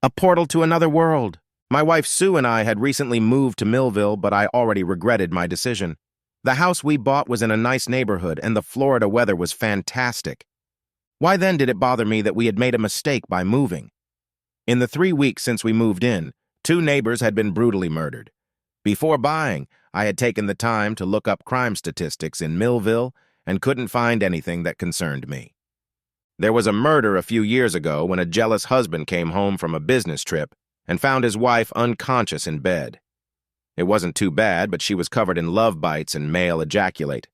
A portal to another world. My wife Sue and I had recently moved to Millville, but I already regretted my decision. The house we bought was in a nice neighborhood, and the Florida weather was fantastic. Why then did it bother me that we had made a mistake by moving? In the 3 weeks since we moved in, 2 neighbors had been brutally murdered. Before buying, I had taken the time to look up crime statistics in Millville and couldn't find anything that concerned me. There was a murder a few years ago when a jealous husband came home from a business trip and found his wife unconscious in bed. It wasn't too bad, but she was covered in love bites and male ejaculate.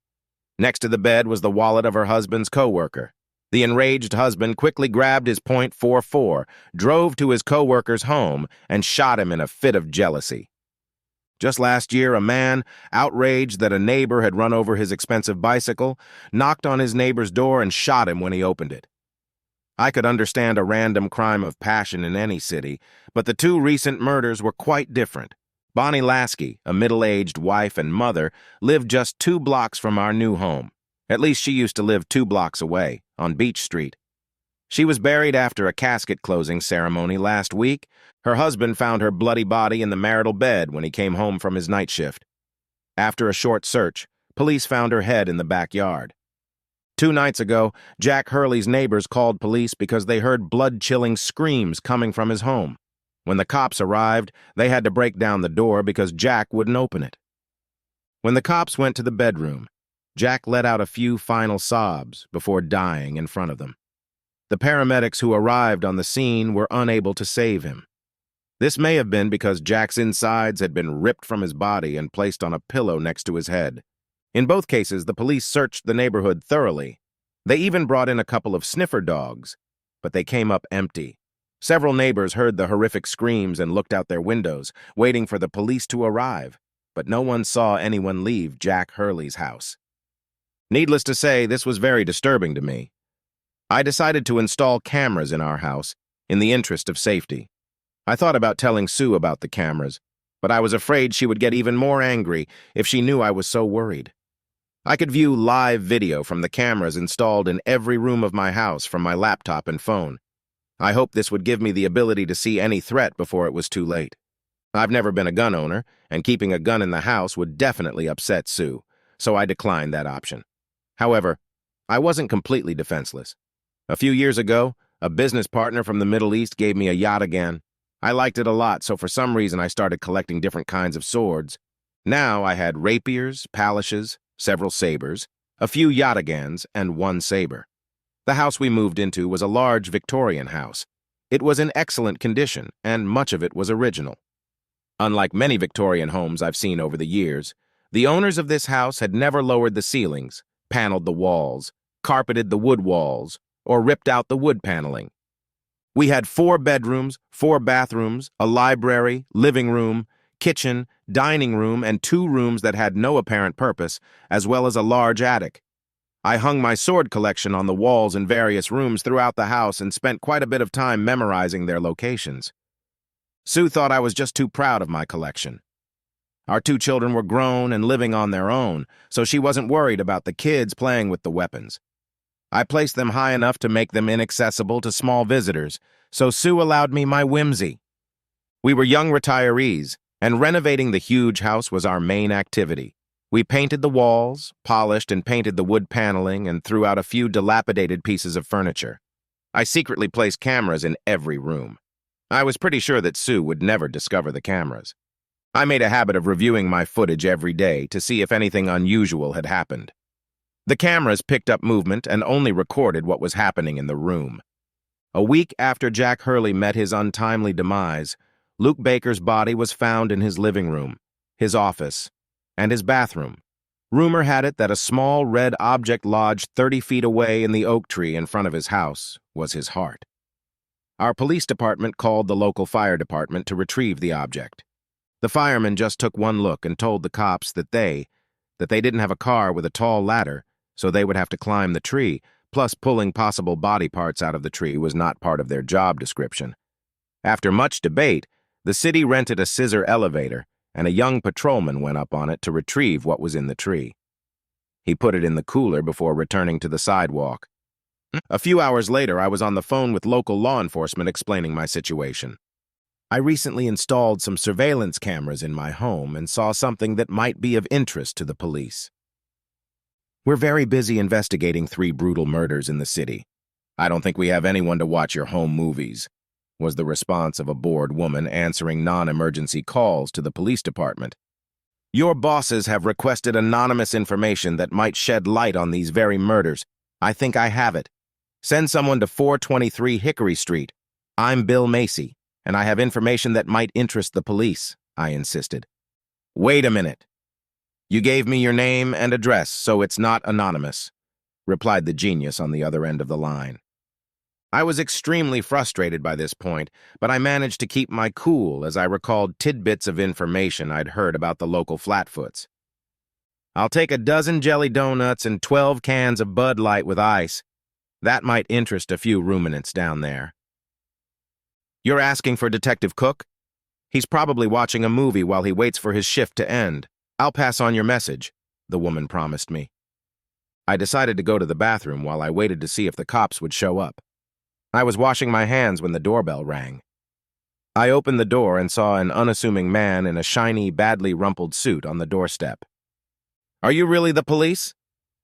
Next to the bed was the wallet of her husband's co-worker. The enraged husband quickly grabbed his .44, drove to his co-worker's home, and shot him in a fit of jealousy. Just last year, a man, outraged that a neighbor had run over his expensive bicycle, knocked on his neighbor's door and shot him when he opened it. I could understand a random crime of passion in any city, but the 2 recent murders were quite different. Bonnie Lasky, a middle-aged wife and mother, lived just 2 blocks from our new home. At least she used to live 2 blocks away, on Beach Street. She was buried after a casket closing ceremony last week. Her husband found her bloody body in the marital bed when he came home from his night shift. After a short search, police found her head in the backyard. 2 nights ago, Jack Hurley's neighbors called police because they heard blood-chilling screams coming from his home. When the cops arrived, they had to break down the door because Jack wouldn't open it. When the cops went to the bedroom, Jack let out a few final sobs before dying in front of them. The paramedics who arrived on the scene were unable to save him. This may have been because Jack's insides had been ripped from his body and placed on a pillow next to his head. In both cases, the police searched the neighborhood thoroughly. They even brought in a couple of sniffer dogs, but they came up empty. Several neighbors heard the horrific screams and looked out their windows, waiting for the police to arrive, but no one saw anyone leave Jack Hurley's house. Needless to say, this was very disturbing to me. I decided to install cameras in our house in the interest of safety. I thought about telling Sue about the cameras, but I was afraid she would get even more angry if she knew I was so worried. I could view live video from the cameras installed in every room of my house from my laptop and phone. I hoped this would give me the ability to see any threat before it was too late. I've never been a gun owner, and keeping a gun in the house would definitely upset Sue, so I declined that option. However, I wasn't completely defenseless. A few years ago, a business partner from the Middle East gave me a yataghan. I liked it a lot, so for some reason I started collecting different kinds of swords. Now I had rapiers, palashes, several sabers, a few yataghans, and 1 saber. The house we moved into was a large Victorian house. It was in excellent condition, and much of it was original. Unlike many Victorian homes I've seen over the years, the owners of this house had never lowered the ceilings, paneled the walls, carpeted the wood walls, or ripped out the wood paneling. We had 4 bedrooms, 4 bathrooms, a library, living room, kitchen, dining room, and 2 rooms that had no apparent purpose, as well as a large attic. I hung my sword collection on the walls in various rooms throughout the house and spent quite a bit of time memorizing their locations. Sue thought I was just too proud of my collection. Our 2 children were grown and living on their own, so she wasn't worried about the kids playing with the weapons. I placed them high enough to make them inaccessible to small visitors, so Sue allowed me my whimsy. We were young retirees, and renovating the huge house was our main activity. We painted the walls, polished and painted the wood paneling, and threw out a few dilapidated pieces of furniture. I secretly placed cameras in every room. I was pretty sure that Sue would never discover the cameras. I made a habit of reviewing my footage every day to see if anything unusual had happened. The cameras picked up movement and only recorded what was happening in the room. A week after Jack Hurley met his untimely demise, Luke Baker's body was found in his living room, his office, and his bathroom. Rumor had it that a small red object lodged 30 feet away in the oak tree in front of his house was his heart. Our police department called the local fire department to retrieve the object. The firemen just took one look and told the cops that they didn't have a car with a tall ladder, so they would have to climb the tree, plus pulling possible body parts out of the tree was not part of their job description. After much debate, the city rented a scissor elevator, and a young patrolman went up on it to retrieve what was in the tree. He put it in the cooler before returning to the sidewalk. A few hours later, I was on the phone with local law enforcement explaining my situation. I recently installed some surveillance cameras in my home and saw something that might be of interest to the police. We're very busy investigating 3 brutal murders in the city. I don't think we have anyone to watch your home movies, was the response of a bored woman answering non-emergency calls to the police department. Your bosses have requested anonymous information that might shed light on these very murders. I think I have it. Send someone to 423 Hickory Street. I'm Bill Macy, and I have information that might interest the police, I insisted. Wait a minute. You gave me your name and address, so it's not anonymous, replied the genius on the other end of the line. I was extremely frustrated by this point, but I managed to keep my cool as I recalled tidbits of information I'd heard about the local Flatfoots. I'll take a dozen jelly donuts and 12 cans of Bud Light with ice. That might interest a few ruminants down there. You're asking for Detective Cook? He's probably watching a movie while he waits for his shift to end. I'll pass on your message, the woman promised me. I decided to go to the bathroom while I waited to see if the cops would show up. I was washing my hands when the doorbell rang. I opened the door and saw an unassuming man in a shiny, badly rumpled suit on the doorstep. Are you really the police?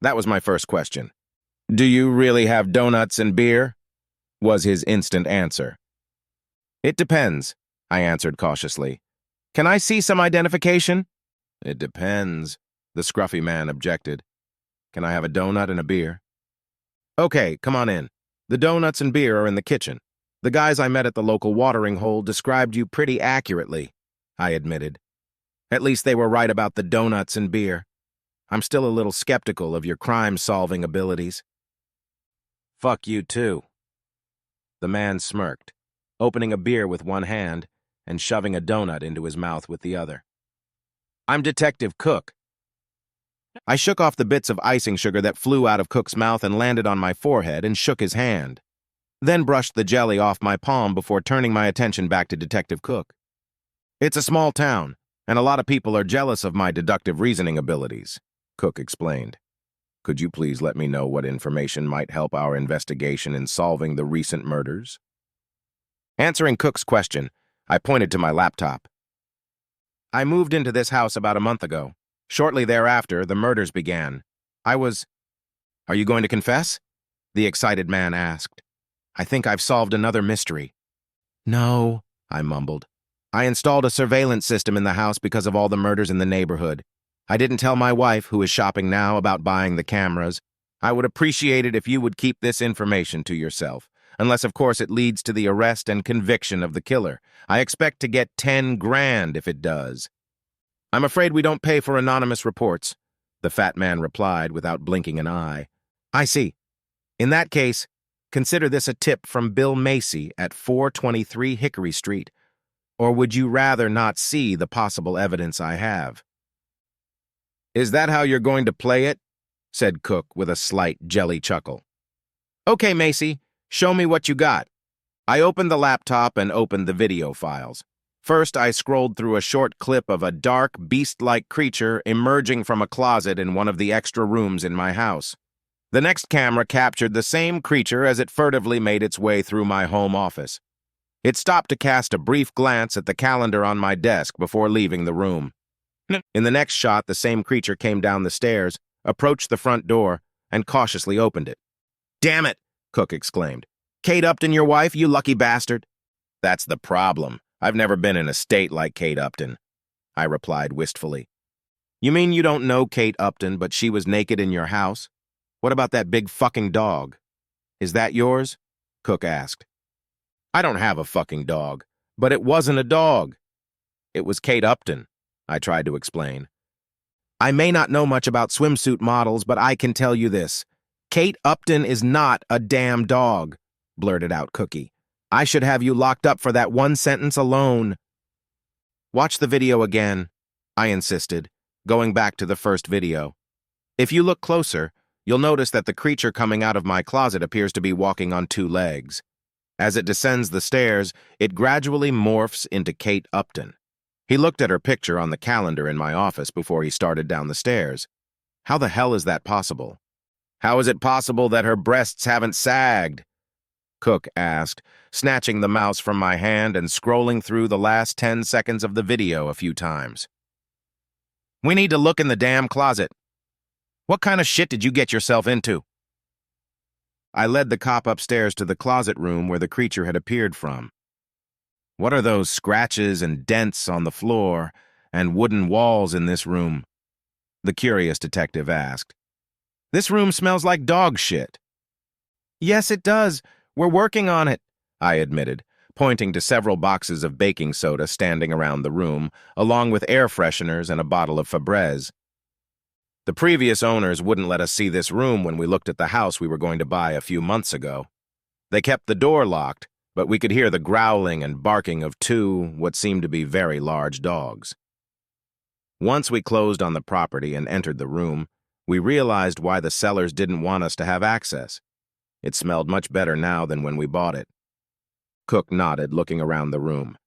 That was my first question. Do you really have donuts and beer? Was his instant answer. It depends, I answered cautiously. Can I see some identification? It depends, the scruffy man objected. Can I have a donut and a beer? Okay, come on in. The donuts and beer are in the kitchen. The guys I met at the local watering hole described you pretty accurately, I admitted. At least they were right about the donuts and beer. I'm still a little skeptical of your crime-solving abilities. Fuck you too. The man smirked, opening a beer with one hand and shoving a donut into his mouth with the other. I'm Detective Cook. I shook off the bits of icing sugar that flew out of Cook's mouth and landed on my forehead and shook his hand, then brushed the jelly off my palm before turning my attention back to Detective Cook. It's a small town, and a lot of people are jealous of my deductive reasoning abilities, Cook explained. Could you please let me know what information might help our investigation in solving the recent murders? Answering Cook's question, I pointed to my laptop. I moved into this house about a month ago. Shortly thereafter, the murders began. Are you going to confess? The excited man asked. I think I've solved another mystery. No, I mumbled. I installed a surveillance system in the house because of all the murders in the neighborhood. I didn't tell my wife, who is shopping now, about buying the cameras. I would appreciate it if you would keep this information to yourself, unless of course it leads to the arrest and conviction of the killer. I expect to get 10 grand if it does. I'm afraid we don't pay for anonymous reports, the fat man replied without blinking an eye. I see. In that case, consider this a tip from Bill Macy at 423 Hickory Street. Or would you rather not see the possible evidence I have? Is that how you're going to play it? Said Cook with a slight jelly chuckle. Okay, Macy, show me what you got. I opened the laptop and opened the video files. First, I scrolled through a short clip of a dark, beast-like creature emerging from a closet in one of the extra rooms in my house. The next camera captured the same creature as it furtively made its way through my home office. It stopped to cast a brief glance at the calendar on my desk before leaving the room. In the next shot, the same creature came down the stairs, approached the front door, and cautiously opened it. Damn it, Cook exclaimed. Kate Upton your wife, you lucky bastard? That's the problem. I've never been in a state like Kate Upton, I replied wistfully. You mean you don't know Kate Upton, but she was naked in your house? What about that big fucking dog? Is that yours? Cook asked. I don't have a fucking dog, but it wasn't a dog. It was Kate Upton, I tried to explain. I may not know much about swimsuit models, but I can tell you this. Kate Upton is not a damn dog, blurted out Cookie. I should have you locked up for that one sentence alone. Watch the video again, I insisted, going back to the first video. If you look closer, you'll notice that the creature coming out of my closet appears to be walking on 2 legs. As it descends the stairs, it gradually morphs into Kate Upton. He looked at her picture on the calendar in my office before he started down the stairs. How the hell is that possible? How is it possible that her breasts haven't sagged? Cook asked, snatching the mouse from my hand and scrolling through the last 10 seconds of the video a few times. We need to look in the damn closet. What kind of shit did you get yourself into? I led the cop upstairs to the closet room where the creature had appeared from. What are those scratches and dents on the floor and wooden walls in this room? The curious detective asked. This room smells like dog shit. Yes, it does. We're working on it, I admitted, pointing to several boxes of baking soda standing around the room, along with air fresheners and a bottle of Febreze. The previous owners wouldn't let us see this room when we looked at the house we were going to buy a few months ago. They kept the door locked, but we could hear the growling and barking of two, what seemed to be very large dogs. Once we closed on the property and entered the room, we realized why the sellers didn't want us to have access. It smelled much better now than when we bought it. Cook nodded, looking around the room.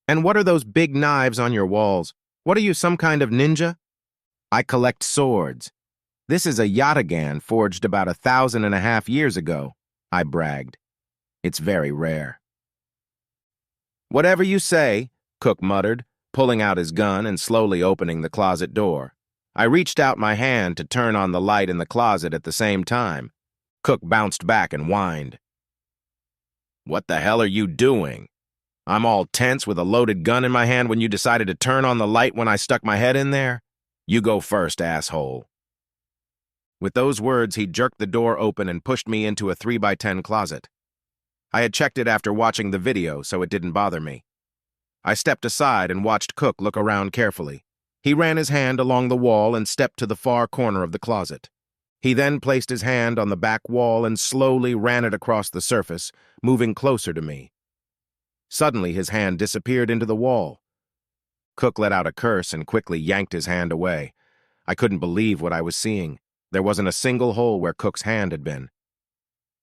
And what are those big knives on your walls? What are you, some kind of ninja? I collect swords. This is a yataghan forged about 1,500 years ago, I bragged. It's very rare. Whatever you say, Cook muttered, pulling out his gun and slowly opening the closet door. I reached out my hand to turn on the light in the closet at the same time. Cook bounced back and whined. What the hell are you doing? I'm all tense with a loaded gun in my hand when you decided to turn on the light when I stuck my head in there? You go first, asshole. With those words, he jerked the door open and pushed me into a 3x10 closet. I had checked it after watching the video, so it didn't bother me. I stepped aside and watched Cook look around carefully. He ran his hand along the wall and stepped to the far corner of the closet. He then placed his hand on the back wall and slowly ran it across the surface, moving closer to me. Suddenly, his hand disappeared into the wall. Cook let out a curse and quickly yanked his hand away. I couldn't believe what I was seeing. There wasn't a single hole where Cook's hand had been.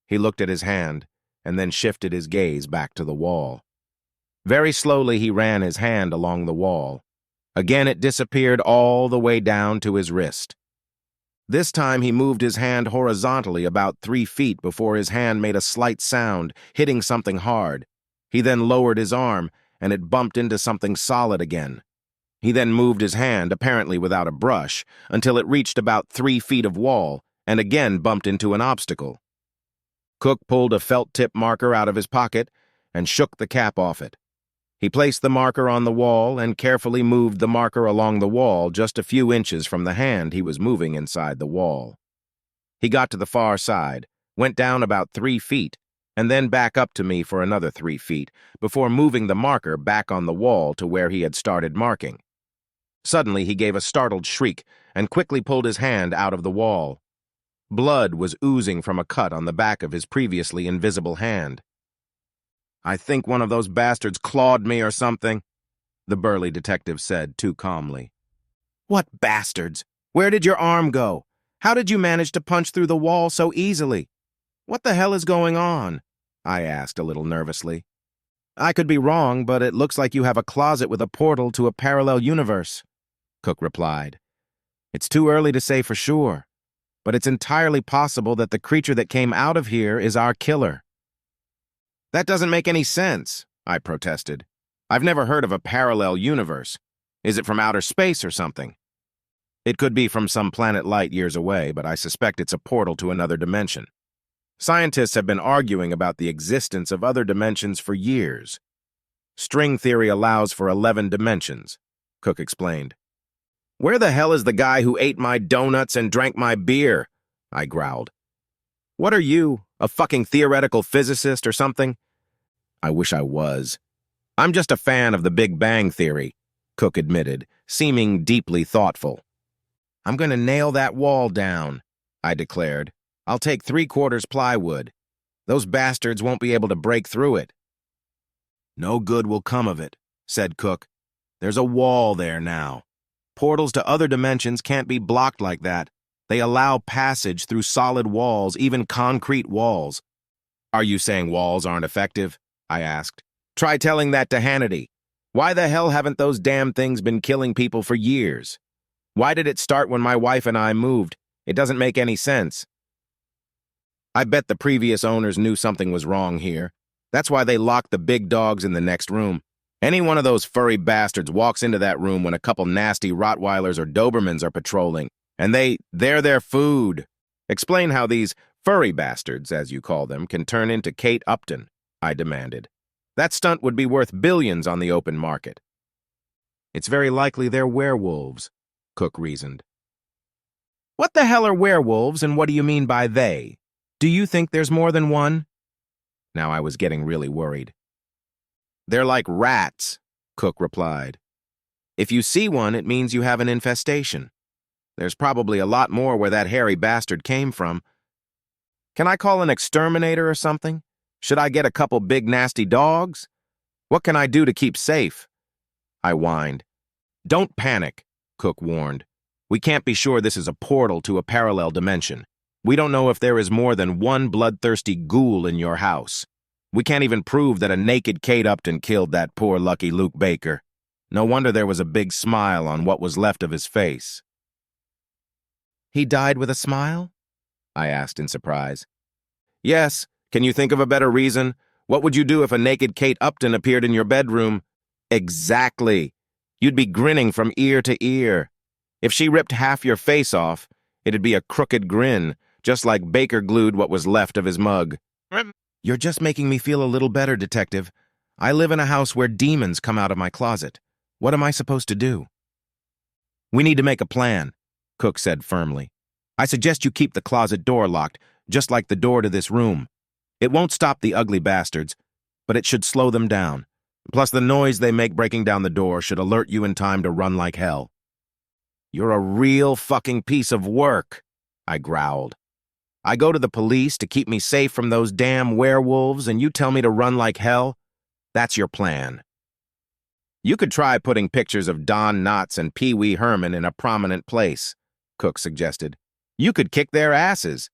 He looked at his hand and then shifted his gaze back to the wall. Very slowly, he ran his hand along the wall. Again, it disappeared all the way down to his wrist. This time, he moved his hand horizontally about 3 feet before his hand made a slight sound, hitting something hard. He then lowered his arm, and it bumped into something solid again. He then moved his hand, apparently without a brush, until it reached about 3 feet of wall, and again bumped into an obstacle. Cook pulled a felt-tip marker out of his pocket and shook the cap off it. He placed the marker on the wall and carefully moved the marker along the wall just a few inches from the hand he was moving inside the wall. He got to the far side, went down about 3 feet, and then back up to me for another 3 feet, before moving the marker back on the wall to where he had started marking. Suddenly, he gave a startled shriek and quickly pulled his hand out of the wall. Blood was oozing from a cut on the back of his previously invisible hand. I think one of those bastards clawed me or something, the burly detective said too calmly. What bastards? Where did your arm go? How did you manage to punch through the wall so easily? What the hell is going on? I asked a little nervously. I could be wrong, but it looks like you have a closet with a portal to a parallel universe, Cook replied. It's too early to say for sure, but it's entirely possible that the creature that came out of here is our killer. That doesn't make any sense, I protested. I've never heard of a parallel universe. Is it from outer space or something? It could be from some planet light years away, but I suspect it's a portal to another dimension. Scientists have been arguing about the existence of other dimensions for years. String theory allows for 11 dimensions, Cook explained. Where the hell is the guy who ate my donuts and drank my beer? I growled. What are you, a fucking theoretical physicist or something? I wish I was. I'm just a fan of the Big Bang Theory, Cook admitted, seeming deeply thoughtful. I'm going to nail that wall down, I declared. I'll take 3/4 plywood. Those bastards won't be able to break through it. No good will come of it, said Cook. There's a wall there now. Portals to other dimensions can't be blocked like that. They allow passage through solid walls, even concrete walls. Are you saying walls aren't effective? I asked. Try telling that to Hannity. Why the hell haven't those damn things been killing people for years? Why did it start when my wife and I moved? It doesn't make any sense. I bet the previous owners knew something was wrong here. That's why they locked the big dogs in the next room. Any one of those furry bastards walks into that room when a couple nasty Rottweilers or Dobermans are patrolling, and they're their food. Explain how these furry bastards, as you call them, can turn into Kate Upton, I demanded. That stunt would be worth billions on the open market. It's very likely they're werewolves, Cook reasoned. What the hell are werewolves, and what do you mean by they? Do you think there's more than one? Now I was getting really worried. They're like rats, Cook replied. If you see one, it means you have an infestation. There's probably a lot more where that hairy bastard came from. Can I call an exterminator or something? Should I get a couple big nasty dogs? What can I do to keep safe? I whined. Don't panic, Cook warned. We can't be sure this is a portal to a parallel dimension. We don't know if there is more than one bloodthirsty ghoul in your house. We can't even prove that a naked Kate Upton killed that poor lucky Luke Baker. No wonder there was a big smile on what was left of his face. He died with a smile? I asked in surprise. Yes. Can you think of a better reason? What would you do if a naked Kate Upton appeared in your bedroom? Exactly. You'd be grinning from ear to ear. If she ripped half your face off, it'd be a crooked grin, just like Baker glued what was left of his mug. You're just making me feel a little better, Detective. I live in a house where demons come out of my closet. What am I supposed to do? We need to make a plan, Cook said firmly. I suggest you keep the closet door locked, just like the door to this room. It won't stop the ugly bastards, but it should slow them down. Plus, the noise they make breaking down the door should alert you in time to run like hell. You're a real fucking piece of work, I growled. I go to the police to keep me safe from those damn werewolves, and you tell me to run like hell? That's your plan. You could try putting pictures of Don Knotts and Pee Wee Herman in a prominent place, Cook suggested. You could kick their asses.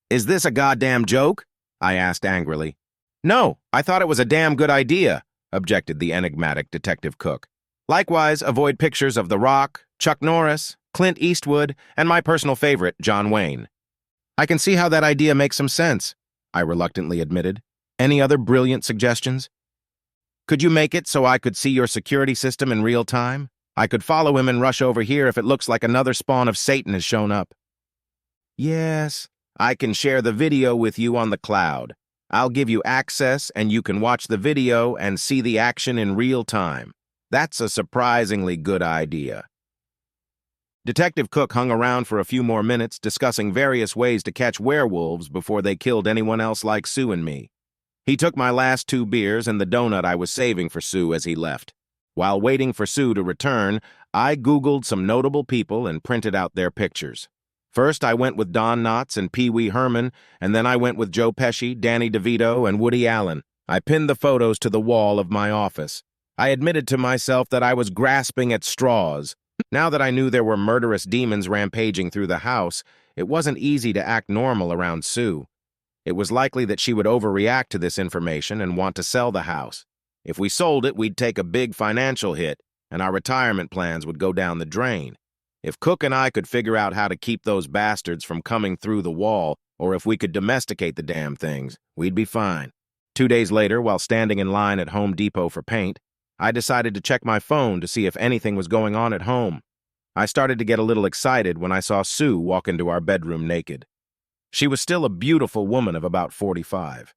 Is this a goddamn joke? I asked angrily. No, I thought it was a damn good idea, objected the enigmatic Detective Cook. Likewise, avoid pictures of The Rock, Chuck Norris, Clint Eastwood, and my personal favorite, John Wayne. I can see how that idea makes some sense, I reluctantly admitted. Any other brilliant suggestions? Could you make it so I could see your security system in real time? I could follow him and rush over here if it looks like another spawn of Satan has shown up. Yes, I can share the video with you on the cloud. I'll give you access and you can watch the video and see the action in real time. That's a surprisingly good idea. Detective Cook hung around for a few more minutes discussing various ways to catch werewolves before they killed anyone else like Sue and me. He took my last 2 beers and the donut I was saving for Sue as he left. While waiting for Sue to return, I Googled some notable people and printed out their pictures. First, I went with Don Knotts and Pee Wee Herman, and then I went with Joe Pesci, Danny DeVito, and Woody Allen. I pinned the photos to the wall of my office. I admitted to myself that I was grasping at straws. Now that I knew there were murderous demons rampaging through the house, it wasn't easy to act normal around Sue. It was likely that she would overreact to this information and want to sell the house. If we sold it, we'd take a big financial hit, and our retirement plans would go down the drain. If Cook and I could figure out how to keep those bastards from coming through the wall, or if we could domesticate the damn things, we'd be fine. 2 days later, while standing in line at Home Depot for paint, I decided to check my phone to see if anything was going on at home. I started to get a little excited when I saw Sue walk into our bedroom naked. She was still a beautiful woman of about 45.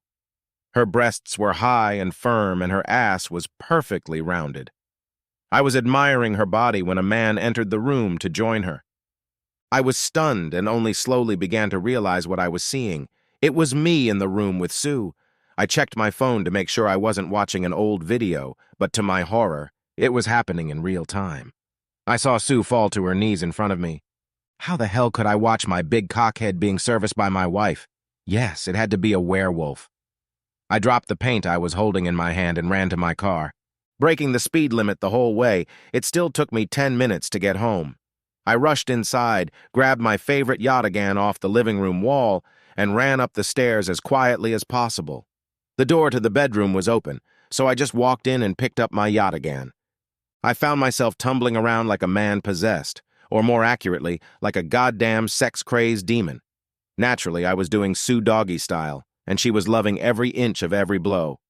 Her breasts were high and firm, and her ass was perfectly rounded. I was admiring her body when a man entered the room to join her. I was stunned and only slowly began to realize what I was seeing. It was me in the room with Sue. I checked my phone to make sure I wasn't watching an old video, but to my horror, it was happening in real time. I saw Sue fall to her knees in front of me. How the hell could I watch my big cockhead being serviced by my wife? Yes, it had to be a werewolf. I dropped the paint I was holding in my hand and ran to my car. Breaking the speed limit the whole way, it still took me 10 minutes to get home. I rushed inside, grabbed my favorite yataghan off the living room wall, and ran up the stairs as quietly as possible. The door to the bedroom was open, so I just walked in and picked up my yataghan. I found myself tumbling around like a man possessed, or more accurately, like a goddamn sex-crazed demon. Naturally, I was doing Sue doggy style, and she was loving every inch of every blow.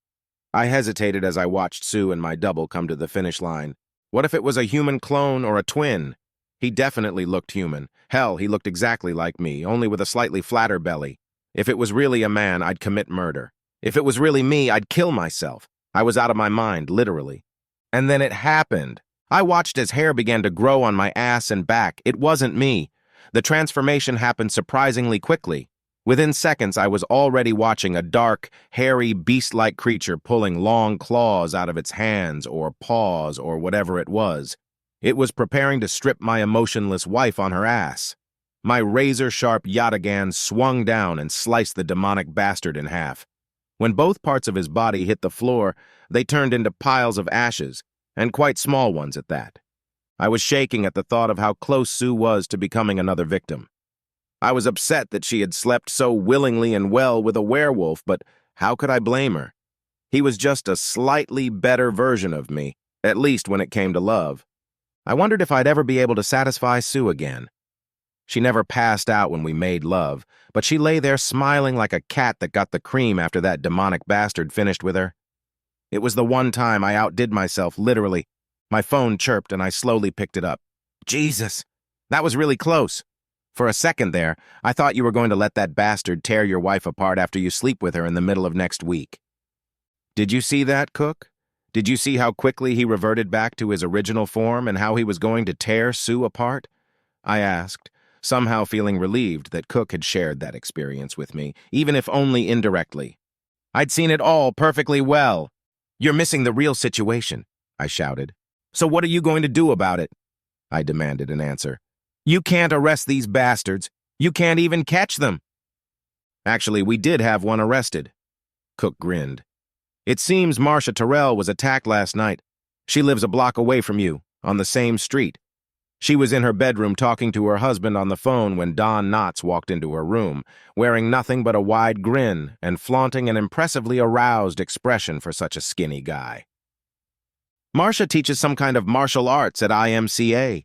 I hesitated as I watched Sue and my double come to the finish line. What if it was a human clone or a twin? He definitely looked human. Hell, he looked exactly like me, only with a slightly flatter belly. If it was really a man, I'd commit murder. If it was really me, I'd kill myself. I was out of my mind, literally. And then it happened. I watched as hair began to grow on my ass and back. It wasn't me. The transformation happened surprisingly quickly. Within seconds, I was already watching a dark, hairy, beast-like creature pulling long claws out of its hands or paws or whatever it was. It was preparing to strip my emotionless wife on her ass. My razor-sharp yataghan swung down and sliced the demonic bastard in half. When both parts of his body hit the floor, they turned into piles of ashes, and quite small ones at that. I was shaking at the thought of how close Sue was to becoming another victim. I was upset that she had slept so willingly and well with a werewolf, but how could I blame her? He was just a slightly better version of me, at least when it came to love. I wondered if I'd ever be able to satisfy Sue again. She never passed out when we made love, but she lay there smiling like a cat that got the cream after that demonic bastard finished with her. It was the one time I outdid myself, literally. My phone chirped and I slowly picked it up. Jesus, that was really close. For a second there, I thought you were going to let that bastard tear your wife apart after you sleep with her in the middle of next week. Did you see that, Cook? Did you see how quickly he reverted back to his original form and how he was going to tear Sue apart? I asked, somehow feeling relieved that Cook had shared that experience with me, even if only indirectly. I'd seen it all perfectly well. You're missing the real situation, I shouted. So what are you going to do about it? I demanded an answer. You can't arrest these bastards. You can't even catch them. Actually, we did have one arrested. Cook grinned. It seems Marcia Terrell was attacked last night. She lives a block away from you, on the same street. She was in her bedroom talking to her husband on the phone when Don Knotts walked into her room, wearing nothing but a wide grin and flaunting an impressively aroused expression for such a skinny guy. Marcia teaches some kind of martial arts at IMCA.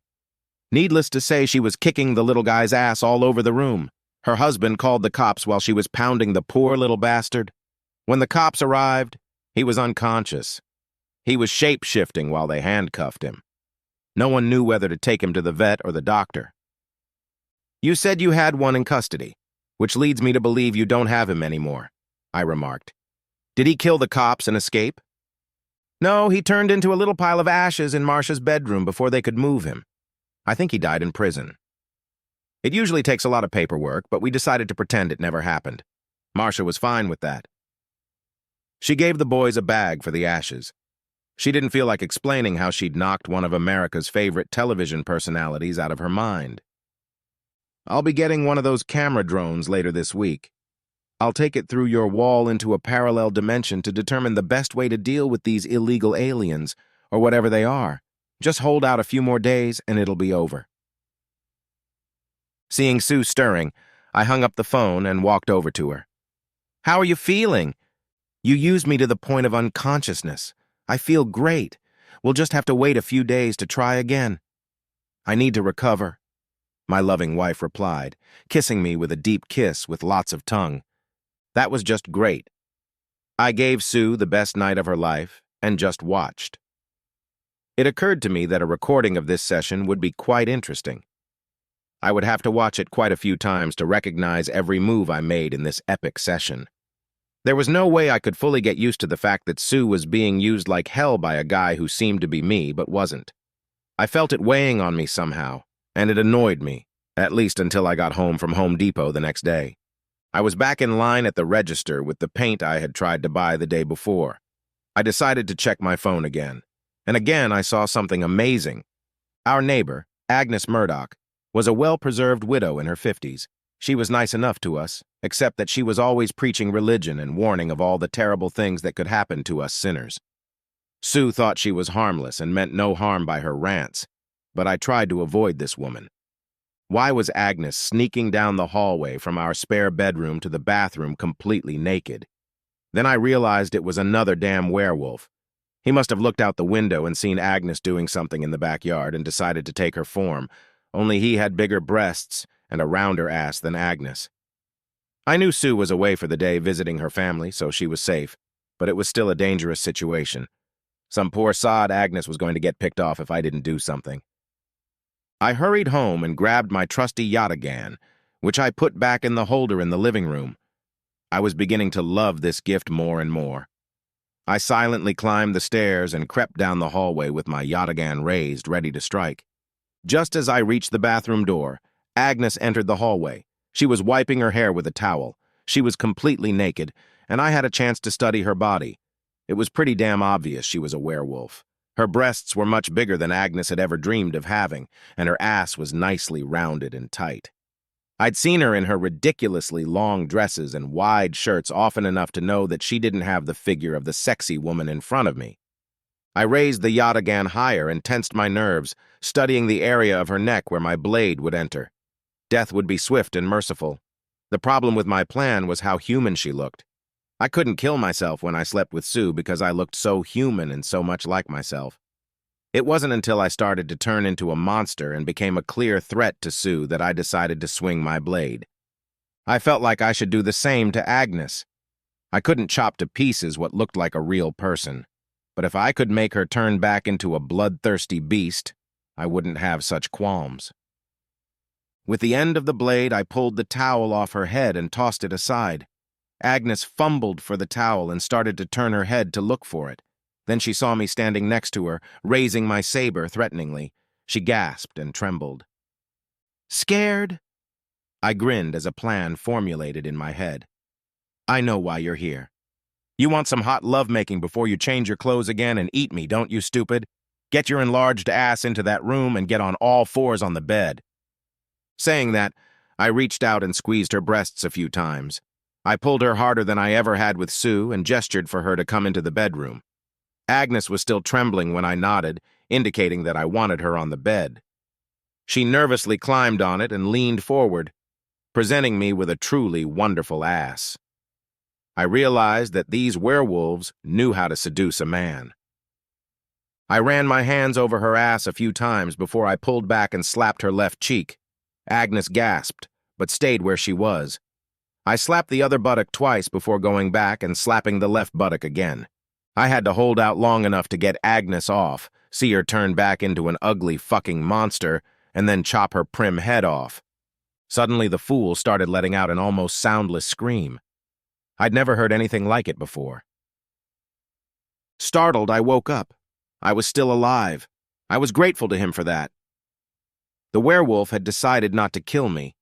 Needless to say, she was kicking the little guy's ass all over the room. Her husband called the cops while she was pounding the poor little bastard. When the cops arrived, he was unconscious. He was shape-shifting while they handcuffed him. No one knew whether to take him to the vet or the doctor. You said you had one in custody, which leads me to believe you don't have him anymore, I remarked. Did he kill the cops and escape? No, he turned into a little pile of ashes in Marcia's bedroom before they could move him. I think he died in prison. It usually takes a lot of paperwork, but we decided to pretend it never happened. Marcia was fine with that. She gave the boys a bag for the ashes. She didn't feel like explaining how she'd knocked one of America's favorite television personalities out of her mind. I'll be getting one of those camera drones later this week. I'll take it through your wall into a parallel dimension to determine the best way to deal with these illegal aliens, or whatever they are. Just hold out a few more days and it'll be over. Seeing Sue stirring, I hung up the phone and walked over to her. How are you feeling? You used me to the point of unconsciousness. I feel great. We'll just have to wait a few days to try again. I need to recover, my loving wife replied, kissing me with a deep kiss with lots of tongue. That was just great. I gave Sue the best night of her life and just watched. It occurred to me that a recording of this session would be quite interesting. I would have to watch it quite a few times to recognize every move I made in this epic session. There was no way I could fully get used to the fact that Sue was being used like hell by a guy who seemed to be me but wasn't. I felt it weighing on me somehow, and it annoyed me, at least until I got home from Home Depot the next day. I was back in line at the register with the paint I had tried to buy the day before. I decided to check my phone again, and again I saw something amazing. Our neighbor, Agnes Murdoch, was a well-preserved widow in her 50s. She was nice enough to us, except that she was always preaching religion and warning of all the terrible things that could happen to us sinners. Sue thought she was harmless and meant no harm by her rants, but I tried to avoid this woman. Why was Agnes sneaking down the hallway from our spare bedroom to the bathroom completely naked? Then I realized it was another damn werewolf. He must have looked out the window and seen Agnes doing something in the backyard and decided to take her form, only he had bigger breasts and a rounder ass than Agnes. I knew Sue was away for the day visiting her family, so she was safe, but it was still a dangerous situation. Some poor sod Agnes was going to get picked off if I didn't do something. I hurried home and grabbed my trusty yataghan, which I put back in the holder in the living room. I was beginning to love this gift more and more. I silently climbed the stairs and crept down the hallway with my yataghan raised, ready to strike. Just as I reached the bathroom door, Agnes entered the hallway. She was wiping her hair with a towel. She was completely naked, and I had a chance to study her body. It was pretty damn obvious she was a werewolf. Her breasts were much bigger than Agnes had ever dreamed of having, and her ass was nicely rounded and tight. I'd seen her in her ridiculously long dresses and wide shirts often enough to know that she didn't have the figure of the sexy woman in front of me. I raised the yataghan higher and tensed my nerves, studying the area of her neck where my blade would enter. Death would be swift and merciful. The problem with my plan was how human she looked. I couldn't kill myself when I slept with Sue because I looked so human and so much like myself. It wasn't until I started to turn into a monster and became a clear threat to Sue that I decided to swing my blade. I felt like I should do the same to Agnes. I couldn't chop to pieces what looked like a real person, but if I could make her turn back into a bloodthirsty beast, I wouldn't have such qualms. With the end of the blade, I pulled the towel off her head and tossed it aside. Agnes fumbled for the towel and started to turn her head to look for it. Then she saw me standing next to her, raising my saber threateningly. She gasped and trembled. "Scared?" I grinned as a plan formulated in my head. "I know why you're here. You want some hot lovemaking before you change your clothes again and eat me, don't you, stupid? Get your enlarged ass into that room and get on all fours on the bed." Saying that, I reached out and squeezed her breasts a few times. I pulled her harder than I ever had with Sue and gestured for her to come into the bedroom. Agnes was still trembling when I nodded, indicating that I wanted her on the bed. She nervously climbed on it and leaned forward, presenting me with a truly wonderful ass. I realized that these werewolves knew how to seduce a man. I ran my hands over her ass a few times before I pulled back and slapped her left cheek. Agnes gasped, but stayed where she was. I slapped the other buttock twice before going back and slapping the left buttock again. I had to hold out long enough to get Agnes off, see her turn back into an ugly fucking monster, and then chop her prim head off. Suddenly the fool started letting out an almost soundless scream. I'd never heard anything like it before. Startled, I woke up. I was still alive. I was grateful to him for that. The werewolf had decided not to kill me.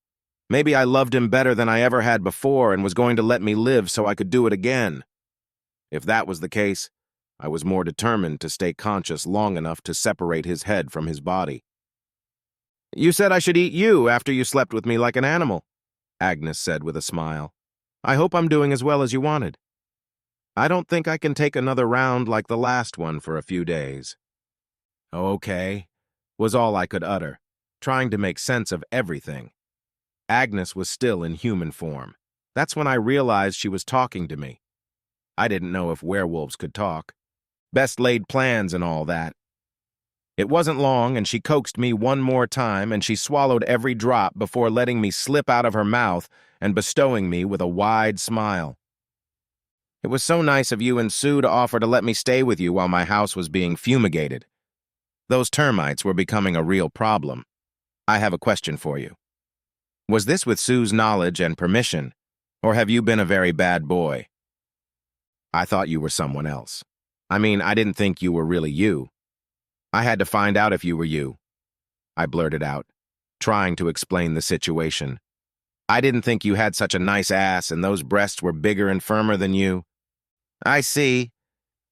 Maybe I loved him better than I ever had before and was going to let me live so I could do it again. If that was the case, I was more determined to stay conscious long enough to separate his head from his body. "You said I should eat you after you slept with me like an animal," Agnes said with a smile. "I hope I'm doing as well as you wanted. I don't think I can take another round like the last one for a few days." "Oh, okay," was all I could utter, trying to make sense of everything. Agnes was still in human form. That's when I realized she was talking to me. I didn't know if werewolves could talk. Best laid plans and all that. It wasn't long, and she coaxed me one more time, and she swallowed every drop before letting me slip out of her mouth and bestowing me with a wide smile. "It was so nice of you and Sue to offer to let me stay with you while my house was being fumigated. Those termites were becoming a real problem. I have a question for you. Was this with Sue's knowledge and permission, or have you been a very bad boy? I thought you were someone else. I mean, I didn't think you were really you. I had to find out if you were you," I blurted out, trying to explain the situation. "I didn't think you had such a nice ass and those breasts were bigger and firmer than you." "I see.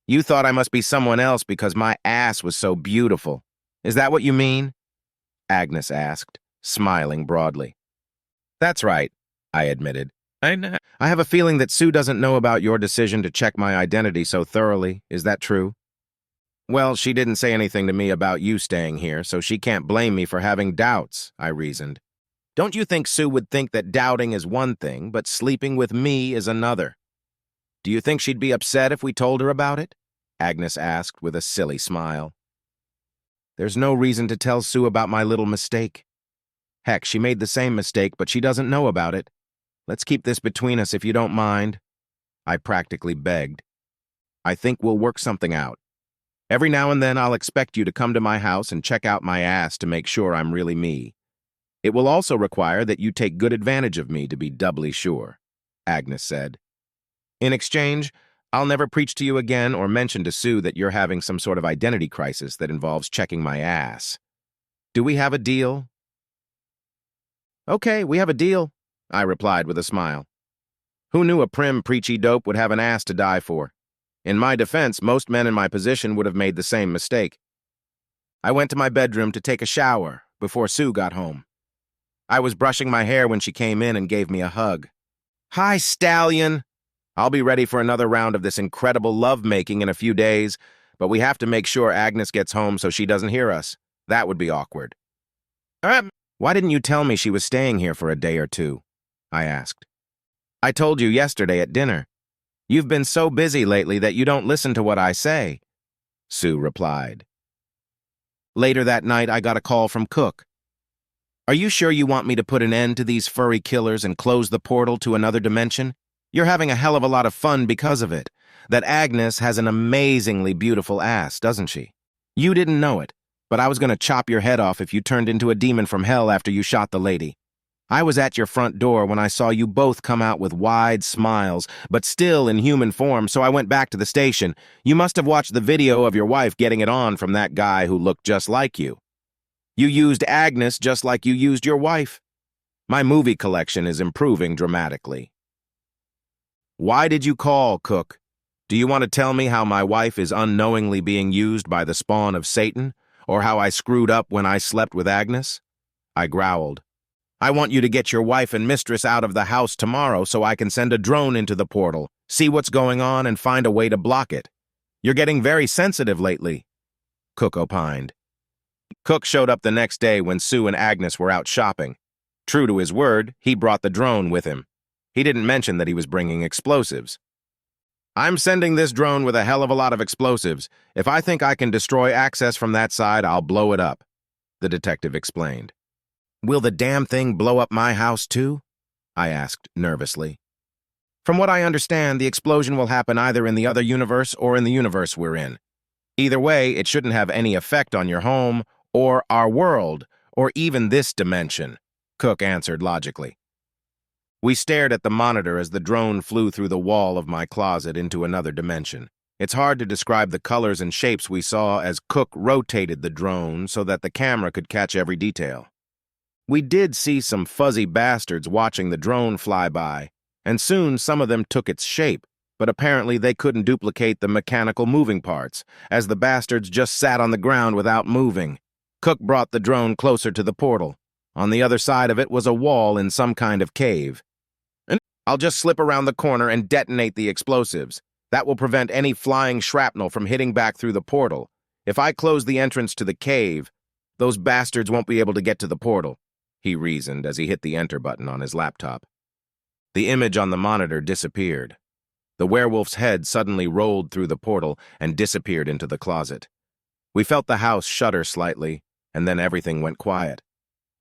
You thought I must be someone else because my ass was so beautiful. Is that what you mean?" Agnes asked, smiling broadly. "That's right," I admitted. I have a feeling that Sue doesn't know about your decision to check my identity so thoroughly. Is that true?" "Well, she didn't say anything to me about you staying here, so she can't blame me for having doubts," I reasoned. "Don't you think Sue would think that doubting is one thing, but sleeping with me is another? Do you think she'd be upset if we told her about it?" Agnes asked with a silly smile. "There's no reason to tell Sue about my little mistake. Heck, she made the same mistake, but she doesn't know about it. Let's keep this between us if you don't mind, I practically begged. I think we'll work something out. Every now and then I'll expect you to come to my house and check out my ass to make sure I'm really me. It will also require that you take good advantage of me to be doubly sure, Agnes said. In exchange, I'll never preach to you again or mention to Sue that you're having some sort of identity crisis that involves checking my ass. Do we have a deal? Okay, we have a deal, I replied with a smile. Who knew a prim, preachy dope would have an ass to die for? In my defense, most men in my position would have made the same mistake. I went to my bedroom to take a shower before Sue got home. I was brushing my hair when she came in and gave me a hug. Hi, stallion. I'll be ready for another round of this incredible lovemaking in a few days, but we have to make sure Agnes gets home so she doesn't hear us. That would be awkward. Why didn't you tell me she was staying here for a day or two? I asked. I told you yesterday at dinner. You've been so busy lately that you don't listen to what I say, Sue replied. Later that night, I got a call from Cook. Are you sure you want me to put an end to these furry killers and close the portal to another dimension? You're having a hell of a lot of fun because of it. That Agnes has an amazingly beautiful ass, doesn't she? You didn't know it, but I was going to chop your head off if you turned into a demon from hell after you shot the lady. I was at your front door when I saw you both come out with wide smiles, but still in human form, so I went back to the station. You must have watched the video of your wife getting it on from that guy who looked just like you. You used Agnes just like you used your wife. My movie collection is improving dramatically. Why did you call, Cook? Do you want to tell me how my wife is unknowingly being used by the spawn of Satan, or how I screwed up when I slept with Agnes? I growled. I want you to get your wife and mistress out of the house tomorrow so I can send a drone into the portal, see what's going on, and find a way to block it. You're getting very sensitive lately, Cook opined. Cook showed up the next day when Sue and Agnes were out shopping. True to his word, he brought the drone with him. He didn't mention that he was bringing explosives. I'm sending this drone with a hell of a lot of explosives. If I think I can destroy access from that side, I'll blow it up, the detective explained. Will the damn thing blow up my house too? I asked nervously. From what I understand, the explosion will happen either in the other universe or in the universe we're in. Either way, it shouldn't have any effect on your home, or our world, or even this dimension, Cook answered logically. We stared at the monitor as the drone flew through the wall of my closet into another dimension. It's hard to describe the colors and shapes we saw as Cook rotated the drone so that the camera could catch every detail. We did see some fuzzy bastards watching the drone fly by, and soon some of them took its shape, but apparently they couldn't duplicate the mechanical moving parts, as the bastards just sat on the ground without moving. Cook brought the drone closer to the portal. On the other side of it was a wall in some kind of cave. I'll just slip around the corner and detonate the explosives. That will prevent any flying shrapnel from hitting back through the portal. If I close the entrance to the cave, those bastards won't be able to get to the portal, he reasoned as he hit the enter button on his laptop. The image on the monitor disappeared. The werewolf's head suddenly rolled through the portal and disappeared into the closet. We felt the house shudder slightly, and then everything went quiet.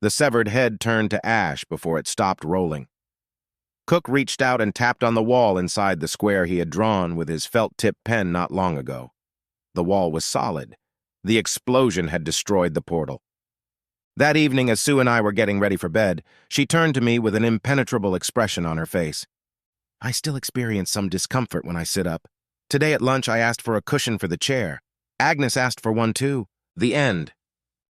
The severed head turned to ash before it stopped rolling. Cook reached out and tapped on the wall inside the square he had drawn with his felt-tip pen not long ago. The wall was solid. The explosion had destroyed the portal. That evening, as Sue and I were getting ready for bed, she turned to me with an impenetrable expression on her face. I still experience some discomfort when I sit up. Today at lunch, I asked for a cushion for the chair. Agnes asked for one too. The end.